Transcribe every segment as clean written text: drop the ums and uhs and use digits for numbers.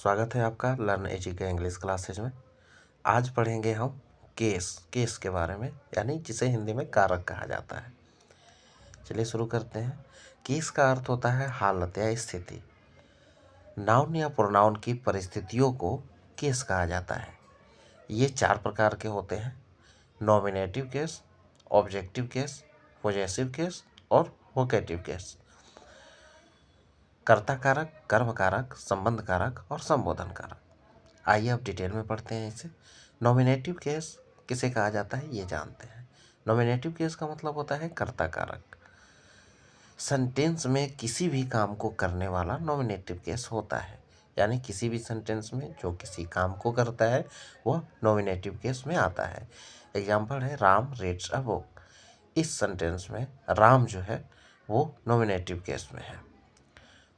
स्वागत है आपका लर्न एजी के इंग्लिश क्लासेज में। आज पढ़ेंगे हम केस के बारे में, यानी जिसे हिंदी में कारक कहा जाता है। चलिए शुरू करते हैं। केस का अर्थ होता है हालत या स्थिति। नाउन या प्रोनाउन की परिस्थितियों को केस कहा जाता है। ये 4 प्रकार के होते हैं: nominative case, objective case, possessive case और वोकेटिव केस। कर्ता कारक, कर्म कारक, संबंध कारक और संबोधन कारक। आइए अब डिटेल में पढ़ते हैं इसे। नॉमिनेटिव केस किसे कहा जाता है ये जानते हैं। नॉमिनेटिव केस का मतलब होता है कर्ता कारक। सेंटेंस में किसी भी काम को करने वाला नॉमिनेटिव केस होता है, यानी किसी भी सेंटेंस में जो किसी काम को करता है वह नॉमिनेटिव केस में आता है। एग्जाम्पल है राम रीड्स अ बुक। इस सेंटेंस में राम जो है वो नॉमिनेटिव केस में है।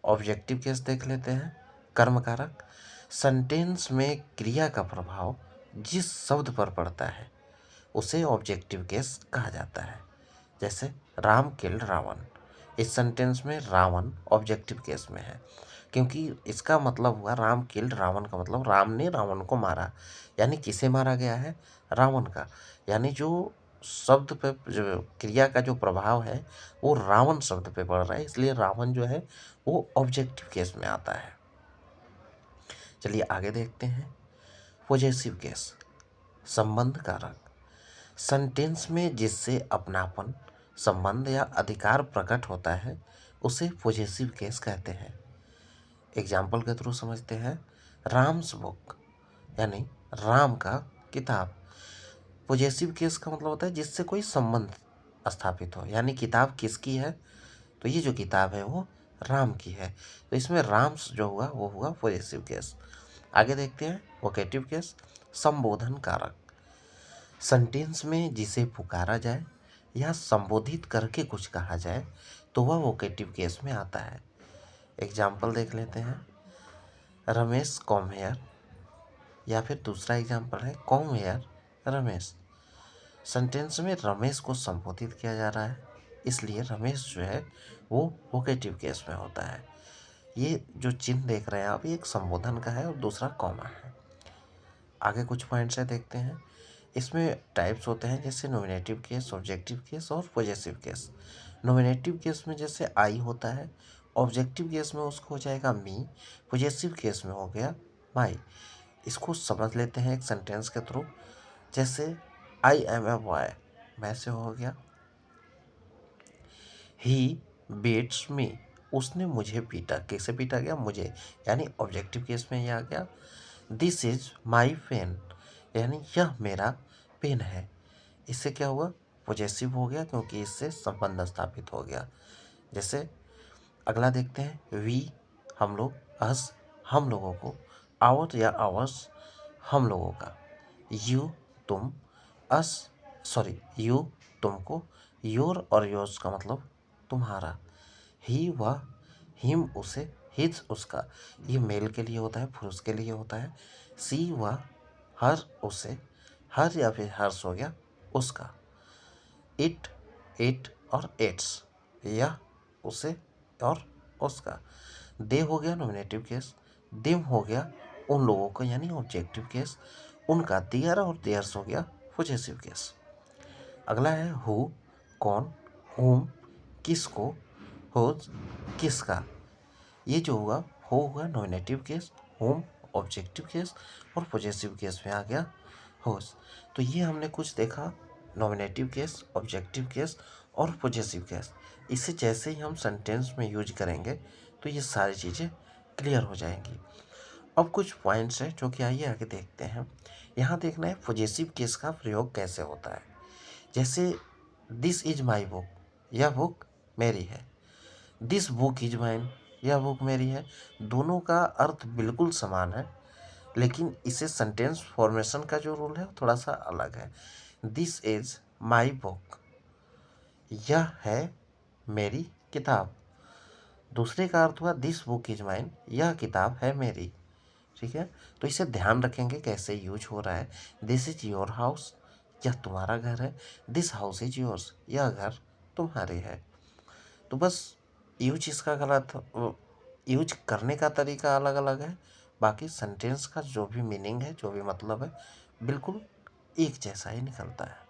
ऑब्जेक्टिव केस देख लेते हैं। कर्म कारक, सेंटेंस में क्रिया का प्रभाव जिस शब्द पर पड़ता है उसे ऑब्जेक्टिव केस कहा जाता है। जैसे राम किल्ड रावण। इस सेंटेंस में रावण ऑब्जेक्टिव केस में है, क्योंकि इसका मतलब हुआ राम किल्ड रावण का मतलब राम ने रावण को मारा। यानी किसे मारा गया है? रावण का। यानी जो शब्द पे जो क्रिया का जो प्रभाव है वो रावण शब्द पे पड़ रहा है, इसलिए रावण जो है वो ऑब्जेक्टिव केस में आता है। चलिए आगे देखते हैं। पॉजेसिव केस, संबंध कारक। सेंटेंस में जिससे अपनापन, संबंध या अधिकार प्रकट होता है उसे पॉजेसिव केस कहते हैं। एग्जाम्पल के थ्रू समझते हैं। राम्स बुक, यानी राम का किताब। पॉजेसिव केस का मतलब होता है जिससे कोई संबंध स्थापित हो, यानी किताब किसकी है? तो ये जो किताब है वो राम की है, तो इसमें राम्स जो हुआ वो हुआ पॉजेसिव केस। आगे देखते हैं वोकेटिव केस, संबोधन कारक। सेंटेंस में जिसे पुकारा जाए या संबोधित करके कुछ कहा जाए तो वह वोकेटिव केस में आता है। एग्जाम्पल देख लेते हैं। रमेश कम हेयर, या फिर दूसरा एग्जाम्पल है कम हेयर रमेश। सेंटेंस में रमेश को संबोधित किया जा रहा है, इसलिए रमेश जो है वो वोकेटिव केस में होता है। ये जो चिन्ह देख रहे हैं आप, ये एक संबोधन का है और दूसरा कॉमा है। आगे कुछ पॉइंट्स है देखते हैं। इसमें टाइप्स होते हैं जैसे नॉमिनेटिव केस, ऑब्जेक्टिव केस और पॉजेसिव केस। नॉमिनेटिव केस में जैसे आई होता है, ऑब्जेक्टिव केस में उसको हो जाएगा मी, पॉजेसिव केस में हो गया माई। इसको समझ लेते हैं एक सेंटेंस के थ्रू। जैसे आई एम ए बॉय, मैं से हो गया ही बीट्स मी, उसने मुझे पीटा। कैसे पीटा गया? मुझे, यानी ऑब्जेक्टिव केस में ये आ गया। दिस इज माई पेन, यानी यह मेरा पेन है। इससे क्या हुआ? पॉजेसिव हो गया, क्योंकि इससे संबंध स्थापित हो गया। जैसे अगला देखते हैं। वी हम लोग, अस हम लोगों को, आवर या आवर्स हम लोगों का, यू तुम, अस सॉरी यू तुमको, योर और योर्स का मतलब तुम्हारा, ही वह, हिम उसे, हिज उसका। ये मेल के लिए होता है, पुरुष के लिए होता है। सी वह, हर उसे, हर या फिर हर्ष हो गया उसका। इट इट और इट्स, यह उसे और उसका। दे हो गया नॉमिनेटिव केस। दिम हो गया उन लोगों का, यानी ऑब्जेक्टिव केस। उनका, देयर और देयर्स हो गया पॉजेसिव केस। अगला है हु, कौन, हुम, किसको, हुज, किसका। ये जो हुआ हो हुआ nominative case, home objective case और पॉजेसिव केस में आ गया होज। तो ये हमने कुछ देखा, नॉमिनेटिव केस, ऑब्जेक्टिव केस और पॉजेसिव केस। इसे जैसे ही हम सेंटेंस में यूज करेंगे तो ये सारी चीज़ें क्लियर हो जाएंगी। अब कुछ पॉइंट्स हैं जो कि आइए आगे देखते हैं। यहाँ देखना है पॉजेसिव केस का प्रयोग कैसे होता है। जैसे दिस इज माई बुक, यह बुक मेरी है। दिस बुक इज माइन, यह बुक मेरी है। दोनों का अर्थ बिल्कुल समान है, लेकिन इसे सेंटेंस फॉर्मेशन का जो रूल है थोड़ा सा अलग है। दिस इज माई बुक, यह है मेरी किताब। दूसरे का अर्थ हुआ दिस बुक इज माइन, यह किताब है मेरी। ठीक है, तो इसे ध्यान रखेंगे कैसे यूज हो रहा है। दिस इज योर हाउस, यह तुम्हारा घर है। दिस हाउस इज योर्स, यह घर तुम्हारी है। तो बस यूज इसका गलत यूज करने का तरीका अलग अलग है, बाकी सेंटेंस का जो भी मीनिंग है, जो भी मतलब है, बिल्कुल एक जैसा ही निकलता है।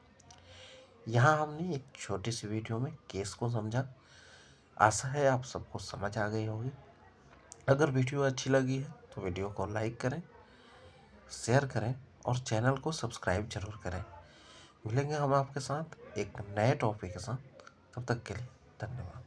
यहाँ हमने एक छोटी सी वीडियो में केस को समझा। आशा है आप सबको समझ आ गई होगी। अगर वीडियो अच्छी लगी है तो वीडियो को लाइक करें, शेयर करें और चैनल को सब्सक्राइब जरूर करें। मिलेंगे हम आपके साथ एक नए टॉपिक के साथ। तब तक के लिए धन्यवाद।